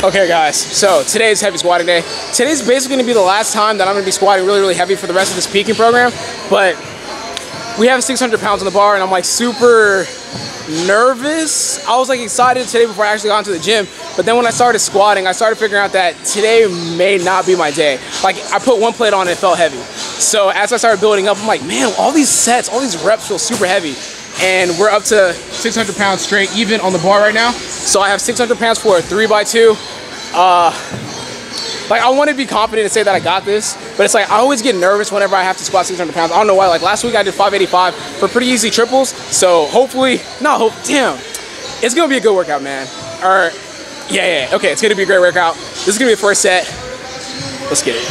Okay guys, so today's heavy squatting day. Today's basically gonna be the last time that I'm gonna be squatting really heavy for the rest of this peaking program, but we have 600 pounds on the bar and I'm like super nervous. I was like excited today before I actually got into the gym, but then when I started squatting, I started figuring out that today may not be my day. Like I put one plate on and it felt heavy. So as I started building up, I'm like, man, all these sets, all these reps feel super heavy. And we're up to 600 pounds straight even on the bar right now. So I have 600 pounds for a 3x2. Like I want to be confident and say that I got this, but it's like I always get nervous whenever I have to squat 600 pounds. I don't know why. Like last week I did 585 for pretty easy triples. So hopefully, damn, it's gonna be a good workout, man. Or yeah, okay, it's gonna be a great workout. This is gonna be the first set. Let's get it.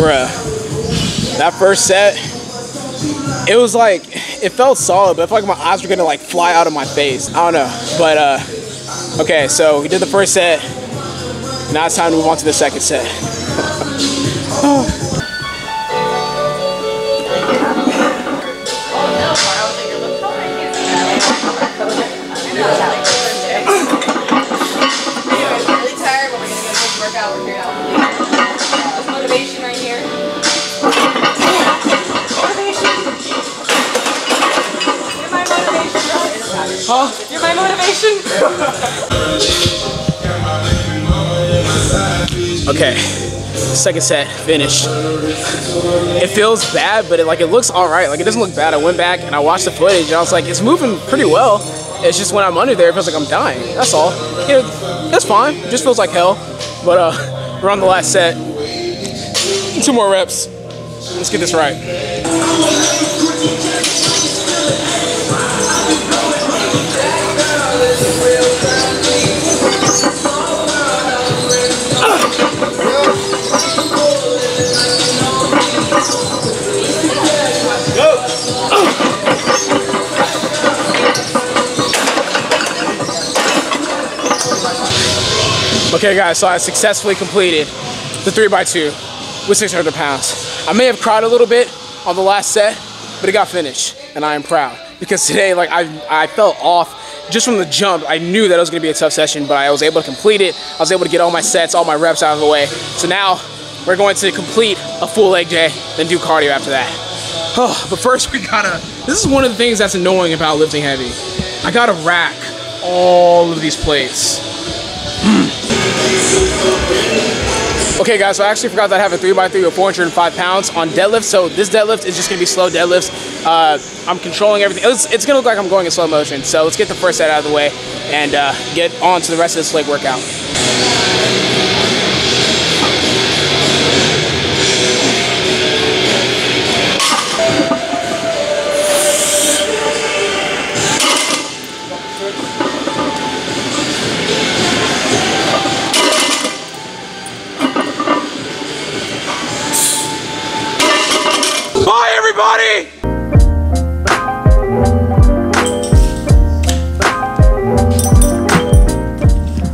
Bruh, that first set, it was like, it felt solid, but I felt like my eyes were gonna like fly out of my face. I don't know, but okay, so we did the first set. Now it's time to move on to the second set. Huh? You're my motivation. Okay, second set finished. It feels bad, but it looks all right. Like it doesn't look bad. I went back and I watched the footage and I was like, it's moving pretty well. It's just when I'm under there, it feels like I'm dying. That's all. You know, that's fine. It just feels like hell. But we're on the last set. 2 more reps. Let's get this right. Okay guys, so I successfully completed the 3x2 with 600 pounds. I may have cried a little bit on the last set, but it got finished and I am proud because today like I felt off just from the jump. I knew that it was gonna be a tough session, but I was able to complete it. I was able to get all my sets, all my reps out of the way. So now we're going to complete a full leg day, then do cardio after that. Oh, but first this is one of the things that's annoying about lifting heavy. I gotta rack all of these plates. Okay guys, so I actually forgot that I have a 3x3 with 405 pounds on deadlift. So this deadlift is just gonna be slow deadlifts. I'm controlling everything. It's gonna look like I'm going in slow motion. So let's get the first set out of the way and get on to the rest of this leg workout. Bye, everybody!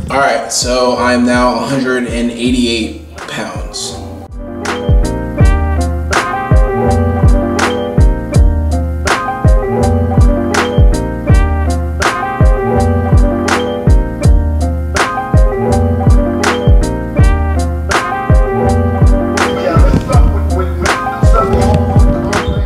All right, so I'm now 188 pounds.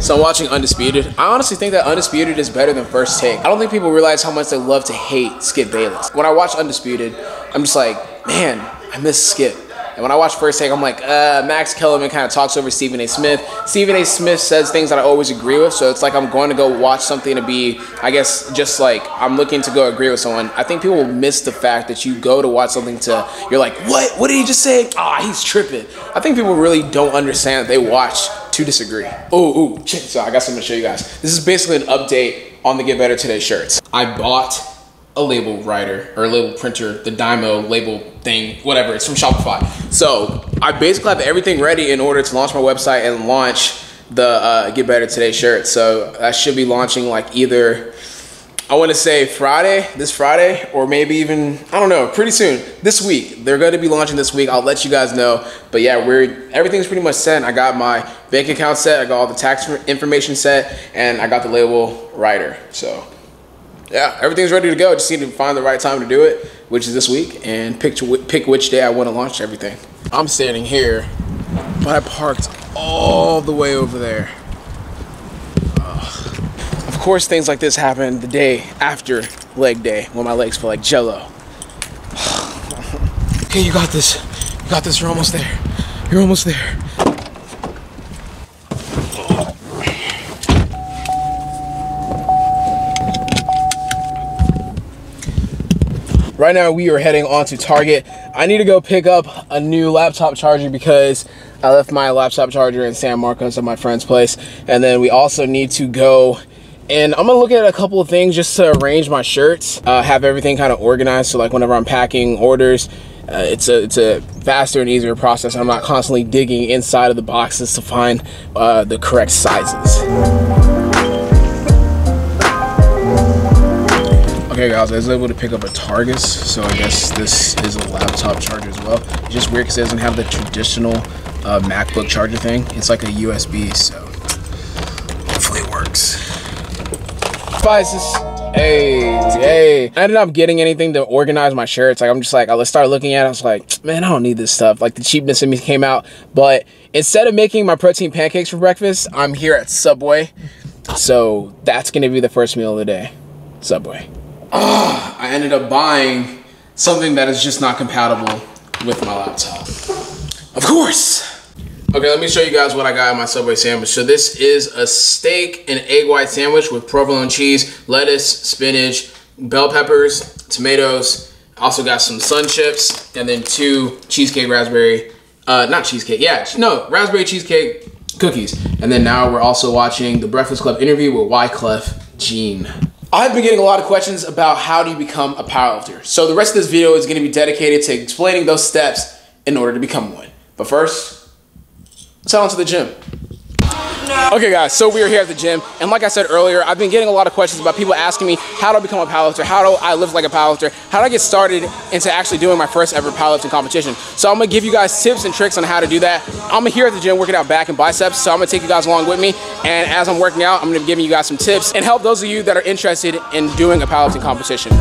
So I'm watching Undisputed. I honestly think that Undisputed is better than First Take. I don't think people realize how much they love to hate Skip Bayless. When I watch Undisputed, I'm just like, man, I miss Skip. And when I watch First Take, I'm like, Max Kellerman kind of talks over Stephen A. Smith. Stephen A. Smith says things that I always agree with, so it's like I'm going to go watch something to be, I guess, just like I'm looking to go agree with someone. I think people will miss the fact that you go to watch something to, you're like, what? What did he just say? Ah, he's tripping. I think people really don't understand that they watch to disagree. Ooh, check this out. I got something to show you guys. This is basically an update on the Get Better Today shirts. I bought a label writer or a label printer, the Dymo label thing, whatever, it's from Shopify. So I basically have everything ready in order to launch my website and launch the Get Better Today shirt. So I should be launching like either, I want to say this Friday, or maybe even, I don't know, pretty soon, this week. They're going to be launching this week. I'll let you guys know. But yeah, everything's pretty much set. I got my bank account set, I got all the tax information set, and I got the label writer. So yeah, everything's ready to go. Just need to find the right time to do it, which is this week, and pick which day I want to launch everything. I'm standing here, but I parked all the way over there. Of course, things like this happen the day after leg day when my legs feel like jello. Okay, you got this. You got this. You're almost there. You're almost there. Right now we are heading on to Target. I need to go pick up a new laptop charger because I left my laptop charger in San Marcos at my friend's place. And then we also need to go, and I'm gonna look at a couple of things just to arrange my shirts, have everything kind of organized, so like whenever I'm packing orders, it's a faster and easier process. I'm not constantly digging inside of the boxes to find the correct sizes. Okay guys, I was able to pick up a Targus, so I guess this is a laptop charger as well. It's just weird because it doesn't have the traditional MacBook charger thing. It's like a USB, so hopefully it works. Spices. Hey. I ended up getting anything to organize my shirts. Like I'm just like, let's start looking at it. I was like, man, I don't need this stuff. Like the cheapness in me came out. But instead of making my protein pancakes for breakfast, I'm here at Subway. So that's gonna be the first meal of the day. Subway. I ended up buying something that is just not compatible with my laptop. Of course. Okay, let me show you guys what I got in my Subway sandwich. So this is a steak and egg white sandwich with provolone cheese, lettuce, spinach, bell peppers, tomatoes. Also got some sun chips, and then 2 cheesecake raspberry, raspberry cheesecake cookies. And then now we're also watching the Breakfast Club interview with Wyclef Jean. I've been getting a lot of questions about how do you become a powerlifter. So the rest of this video is going to be dedicated to explaining those steps in order to become one. But first, let's head on to the gym. Okay guys, so we are here at the gym, and like I said earlier, I've been getting a lot of questions about people asking me how do I become a powerlifter, how do I live like a powerlifter, how do I get started into actually doing my first ever powerlifting competition. So I'm gonna give you guys tips and tricks on how to do that. I'm here at the gym working out back and biceps, so I'm gonna take you guys along with me, and as I'm working out, I'm gonna be giving you guys some tips and help those of you that are interested in doing a powerlifting competition.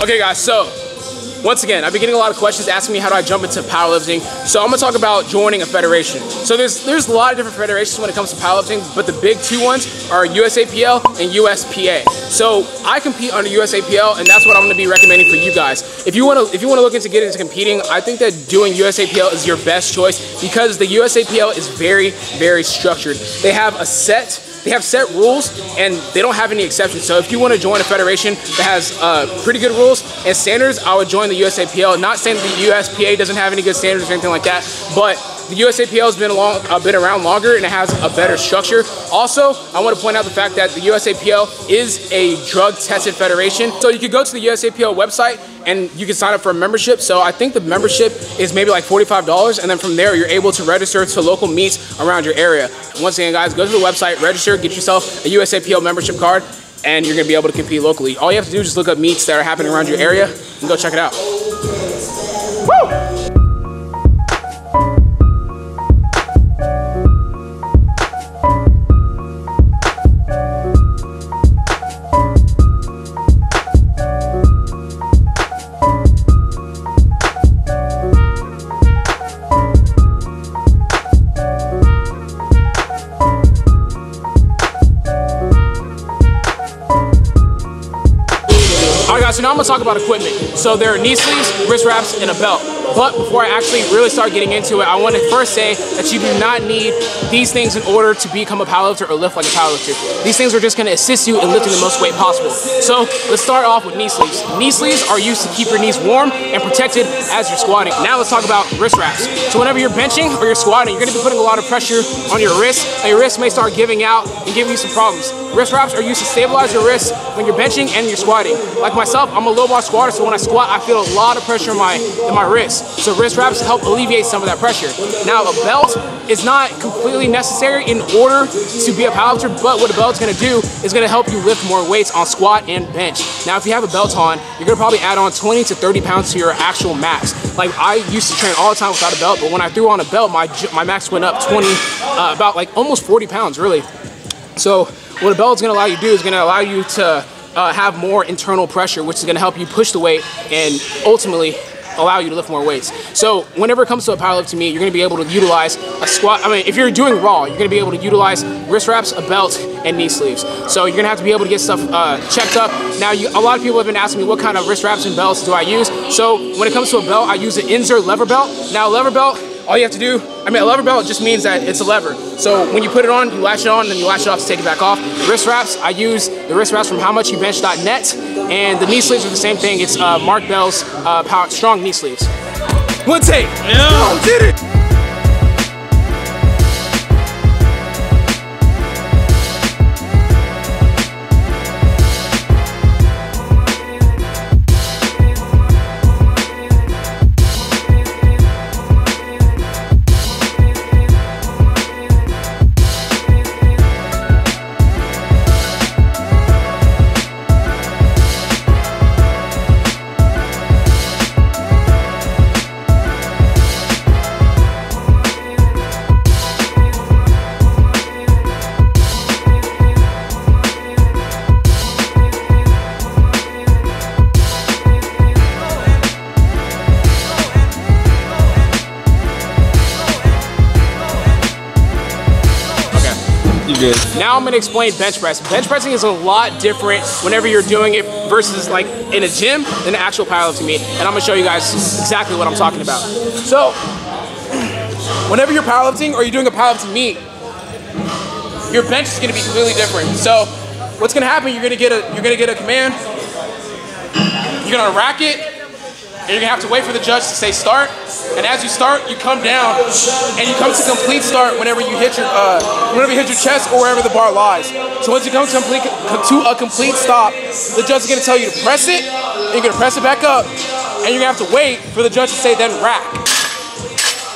Okay guys, so once again, I've been getting a lot of questions asking me how do I jump into powerlifting. So I'm gonna talk about joining a federation. So there's a lot of different federations when it comes to powerlifting, but the big 2 ones are USAPL and USPA. So I compete under USAPL, and that's what I'm gonna be recommending for you guys. If you wanna look into getting into competing, I think that doing USAPL is your best choice because the USAPL is very, very structured. They have set rules, and they don't have any exceptions. So if you want to join a federation that has pretty good rules and standards, I would join the USAPL. Not saying that the USPA doesn't have any good standards or anything like that, but the USAPL has been around longer and it has a better structure. Also, I want to point out the fact that the USAPL is a drug-tested federation. So you could go to the USAPL website and you can sign up for a membership. So I think the membership is maybe like $45, and then from there you're able to register to local meets around your area. Once again guys, go to the website, register, get yourself a USAPL membership card, and you're gonna be able to compete locally. All you have to do is just look up meets that are happening around your area and go check it out. Woo! I'm gonna talk about equipment. So there are knee sleeves, wrist wraps, and a belt. But before I actually really start getting into it, I want to first say that you do not need these things in order to become a powerlifter or lift like a powerlifter. These things are just going to assist you in lifting the most weight possible. So let's start off with knee sleeves. Knee sleeves are used to keep your knees warm and protected as you're squatting. Now let's talk about wrist wraps. So whenever you're benching or you're squatting, you're going to be putting a lot of pressure on your wrists, and your wrists may start giving out and giving you some problems. Wrist wraps are used to stabilize your wrists when you're benching and you're squatting. Like myself, I'm a low bar squatter, so when I squat, I feel a lot of pressure in my wrists. So wrist wraps help alleviate some of that pressure. Now, a belt is not completely necessary in order to be a powerlifter, but what a belt's gonna do is gonna help you lift more weights on squat and bench. Now, if you have a belt on, you're gonna probably add on 20 to 30 pounds to your actual max. Like, I used to train all the time without a belt, but when I threw on a belt, my max went up 20, about like almost 40 pounds, really. So what a belt is gonna allow you to do is gonna allow you to have more internal pressure, which is gonna help you push the weight and ultimately allow you to lift more weights. So whenever it comes to a powerlifting meet, you're gonna be able to utilize a squat. I mean, if you're doing raw, you're gonna be able to utilize wrist wraps, a belt, and knee sleeves. So you're gonna have to be able to get stuff checked up. Now, a lot of people have been asking me what kind of wrist wraps and belts do I use. So when it comes to a belt, I use an Inzer lever belt. Now, a lever belt, all you have to do, a lever belt just means that it's a lever. So when you put it on, you latch it on, and then you latch it off to take it back off. The wrist wraps, I use the wrist wraps from howmuchyoubench.net, and the knee sleeves are the same thing. It's Mark Bell's strong knee sleeves. One take. Yeah. Oh, did it. Now I'm going to explain bench press. Bench pressing is a lot different whenever you're doing it versus like in a gym than an actual powerlifting meet. And I'm going to show you guys exactly what I'm talking about. So whenever you're powerlifting or you're doing a powerlifting meet, your bench is going to be completely different. So what's going to happen? You're going to get a command. You're going to rack it, and you're going to have to wait for the judge to say start. And as you start, you come down, and you come to complete start whenever you hit your chest or wherever the bar lies. So once you come to a complete stop, the judge is going to tell you to press it, and you're going to press it back up, and you're going to have to wait for the judge to say then rack.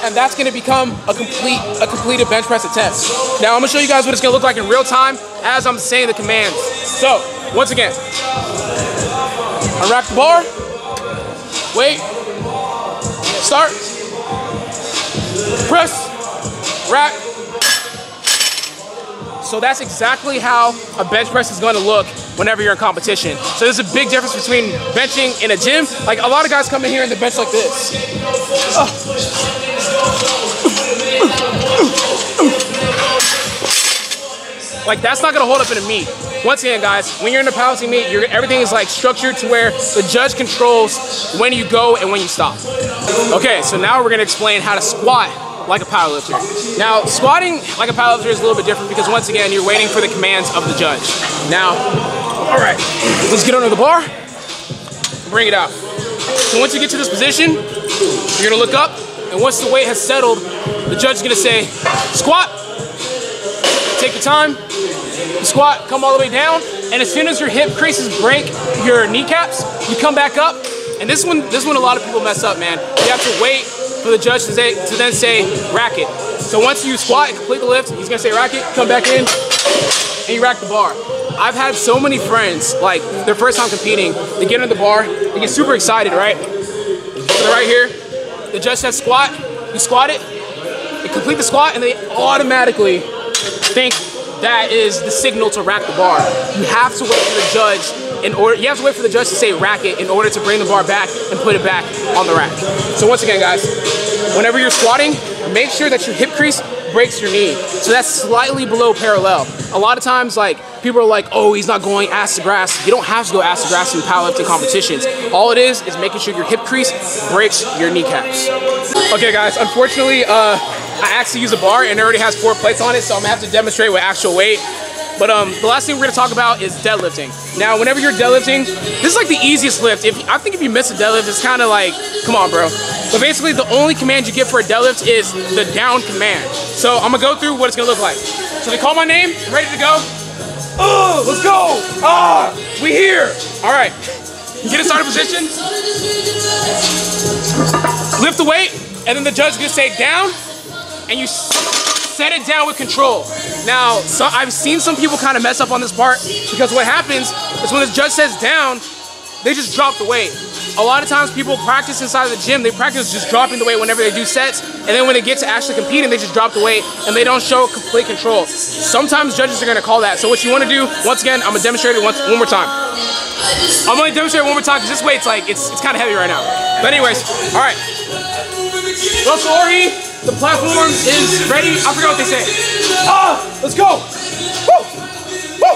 And that's going to become a completed bench press attempt. Now I'm going to show you guys what it's going to look like in real time as I'm saying the commands. So once again, unrack the bar, wait, start, press, rack. So that's exactly how a bench press is going to look whenever you're in competition. So there's a big difference between benching in a gym. Like, a lot of guys come in here and they bench like this. Like, that's not going to hold up in a meet. Once again, guys, when you're in a powerlifting meet, everything is like structured to where the judge controls when you go and when you stop. Okay, so now we're going to explain how to squat like a powerlifter. Now, squatting like a powerlifter is a little bit different because once again, you're waiting for the commands of the judge. Now, all right, let's get under the bar, bring it out. So once you get to this position, you're gonna look up, and once the weight has settled, the judge is gonna say, squat, take your time, squat, come all the way down, and as soon as your hip creases break your kneecaps, you come back up, and this one a lot of people mess up, man. You have to wait for the judge to then say rack it. So once you squat and complete the lift, he's gonna say rack it, come back in, and you rack the bar. I've had so many friends, like their first time competing, they get in the bar, they get super excited, right? So they're right here, the judge says squat, you squat it, you complete the squat, and they automatically think that is the signal to rack the bar. You have to wait for the judge to say rack it in order to bring the bar back and put it back on the rack. So once again, guys, whenever you're squatting, make sure that your hip crease breaks your knee. So that's slightly below parallel. A lot of times, like, people are like, oh, he's not going ass to grass. You don't have to go ass to grass in powerlifting competitions. All it is making sure your hip crease breaks your kneecaps. Okay guys, unfortunately, I actually use a bar and it already has 4 plates on it, so I'm gonna have to demonstrate with actual weight. But the last thing we're gonna talk about is deadlifting. Now, whenever you're deadlifting, this is like the easiest lift. I think if you miss a deadlift, it's kind of like, come on, bro. But basically, the only command you get for a deadlift is the down command. So I'm gonna go through what it's gonna look like. So they call my name, I'm ready to go. Oh, let's go. Ah, we here. All right, get in starting position. Lift the weight, and then the judge is gonna say down, and you set it down with control. Now, I've seen some people kind of mess up on this part because what happens is when the judge says down, they just drop the weight. A lot of times people practice inside of the gym, they practice just dropping the weight whenever they do sets, and then when they get to actually competing, they just drop the weight and they don't show complete control. Sometimes judges are gonna call that. So what you wanna do, once again, I'm gonna demonstrate it one more time. I'm gonna demonstrate it one more time because this weight's like, it's kind of heavy right now. But anyways, all right. Russel Orhii, the platform is ready. I forgot what they say. Ah, let's go. Woo, woo.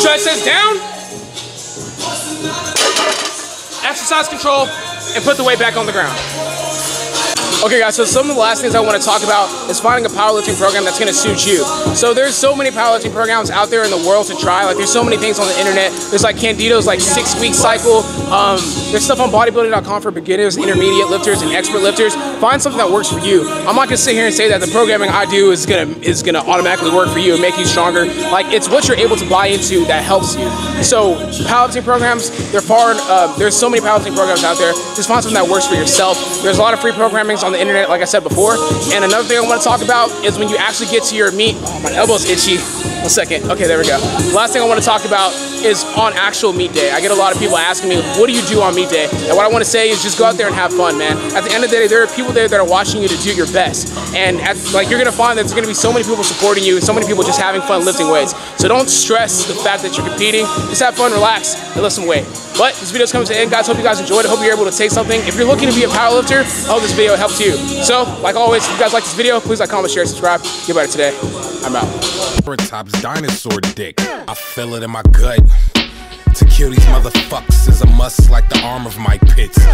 Judge says down. Exercise control and put the weight back on the ground. Okay guys, so some of the last things I want to talk about is finding a powerlifting program that's going to suit you. So there's so many powerlifting programs out there in the world to try. Like there's so many things on the internet. There's like Candido's like 6-week cycle. There's stuff on bodybuilding.com for beginners, intermediate lifters, and expert lifters. Find something that works for you. I'm not going to sit here and say that the programming I do is gonna automatically work for you and make you stronger. Like it's what you're able to buy into that helps you. So powerlifting programs, there's so many powerlifting programs out there. Just find something that works for yourself. There's a lot of free programming on the internet, like I said before. And another thing I want to talk about is when you actually get to your meet. Oh, my elbow's itchy. 1 second. Okay, there we go. Last thing I want to talk about is on actual meet day. I get a lot of people asking me, what do you do on meet day? And what I want to say is just go out there and have fun, man. At the end of the day, there are people there that are watching you to do your best. And you're going to find that there's going to be so many people supporting you and so many people just having fun lifting weights. So don't stress the fact that you're competing. Just have fun, relax, and lift some weight. But this video's coming to the end, guys. Hope you guys enjoyed it. Hope you're able to take something. If you're looking to be a powerlifter, I hope this video helps you. So, like always, if you guys like this video, please like, comment, share, subscribe. Get better today. I'm out. Top's dinosaur dick. I feel it in my gut. To kill these motherfuckers is a must like the arm of my pits.